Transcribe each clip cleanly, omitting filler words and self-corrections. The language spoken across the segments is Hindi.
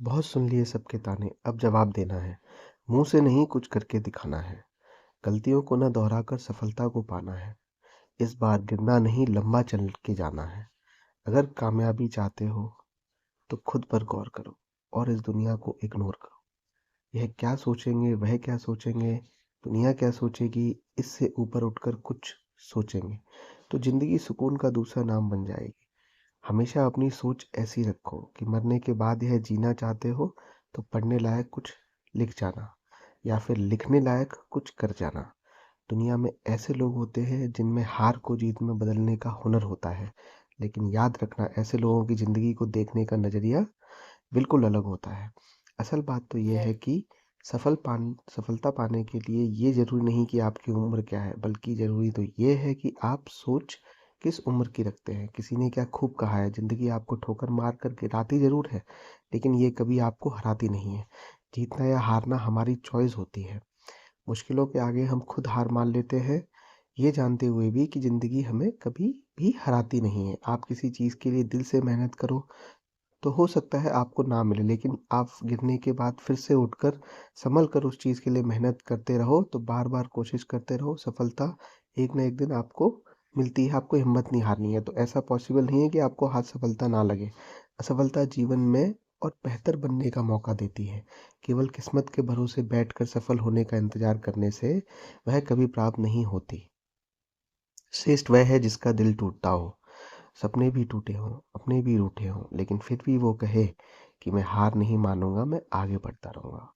बहुत सुन लिए सबके ताने, अब जवाब देना है। मुंह से नहीं कुछ करके दिखाना है। गलतियों को न दोहराकर सफलता को पाना है। इस बार गिरना नहीं लंबा चल के जाना है। अगर कामयाबी चाहते हो तो खुद पर गौर करो और इस दुनिया को इग्नोर करो। यह क्या सोचेंगे, वह क्या सोचेंगे, दुनिया क्या सोचेगी, इससे ऊपर उठकर कुछ सोचेंगे तो जिंदगी सुकून का दूसरा नाम बन जाएगी। हमेशा अपनी सोच ऐसी रखो कि मरने के बाद यह जीना चाहते हो तो पढ़ने लायक कुछ लिख जाना या फिर लिखने लायक कुछ कर जाना। दुनिया में ऐसे लोग होते हैं जिनमें हार को जीत में बदलने का हुनर होता है, लेकिन याद रखना ऐसे लोगों की ज़िंदगी को देखने का नज़रिया बिल्कुल अलग होता है। असल बात तो ये है कि सफलता पाने के लिए ये ज़रूरी नहीं कि आपकी उम्र क्या है, बल्कि ज़रूरी तो ये है कि आप सोच किस उम्र की रखते हैं। किसी ने क्या खूब कहा है, ज़िंदगी आपको ठोकर मार कर गिराती ज़रूर है, लेकिन ये कभी आपको हराती नहीं है। जीतना या हारना हमारी चॉइस होती है। मुश्किलों के आगे हम खुद हार मान लेते हैं, ये जानते हुए भी कि ज़िंदगी हमें कभी भी हराती नहीं है। आप किसी चीज़ के लिए दिल से मेहनत करो तो हो सकता है आपको ना मिले, लेकिन आप गिरने के बाद फिर से उठकर संभल कर उस चीज़ के लिए मेहनत करते रहो, तो बार बार कोशिश करते रहो, सफलता एक ना एक दिन आपको मिलती है। आपको हिम्मत नहीं हारनी है। तो ऐसा पॉसिबल नहीं है कि आपको हाथ सफलता ना लगे। असफलता जीवन में और बेहतर बनने का मौका देती है। केवल किस्मत के भरोसे बैठकर सफल होने का इंतजार करने से वह कभी प्राप्त नहीं होती। श्रेष्ठ वह है जिसका दिल टूटता हो, सपने भी टूटे हों, अपने भी रूठे हों, लेकिन फिर भी वो कहे कि मैं हार नहीं मानूंगा, मैं आगे बढ़ता रहूंगा।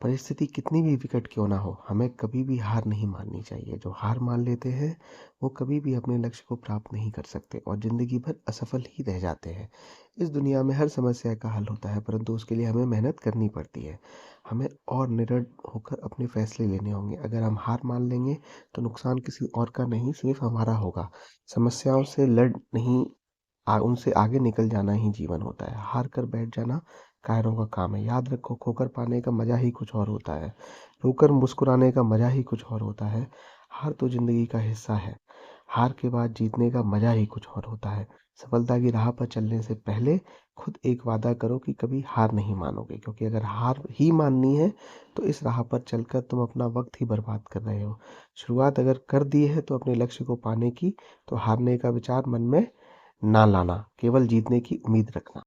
परिस्थिति कितनी भी विकट क्यों ना हो, हमें कभी भी हार नहीं माननी चाहिए। जो हार मान लेते हैं वो कभी भी अपने लक्ष्य को प्राप्त नहीं कर सकते और जिंदगी भर असफल ही रह जाते हैं। इस दुनिया में हर समस्या का हल होता है, परंतु उसके लिए हमें मेहनत करनी पड़ती है। हमें और निडर होकर अपने फैसले लेने होंगे। अगर हम हार मान लेंगे तो नुकसान किसी और का नहीं, सिर्फ हमारा होगा। समस्याओं से लड़ नहीं, उनसे आगे निकल जाना ही जीवन होता है। हार कर बैठ जाना कायरों का काम है। याद रखो, खोकर पाने का मजा ही कुछ और होता है। रोकर मुस्कुराने का मजा ही कुछ और होता है। हार तो जिंदगी का हिस्सा है। हार के बाद जीतने का मजा ही कुछ और होता है। सफलता की राह पर चलने से पहले खुद एक वादा करो कि कभी हार नहीं मानोगे, क्योंकि अगर हार ही माननी है तो इस राह पर चलकर तुम अपना वक्त ही बर्बाद कर रहे हो। शुरुआत अगर कर दी है तो अपने लक्ष्य को पाने की, तो हारने का विचार मन में ना लाना, केवल जीतने की उम्मीद रखना।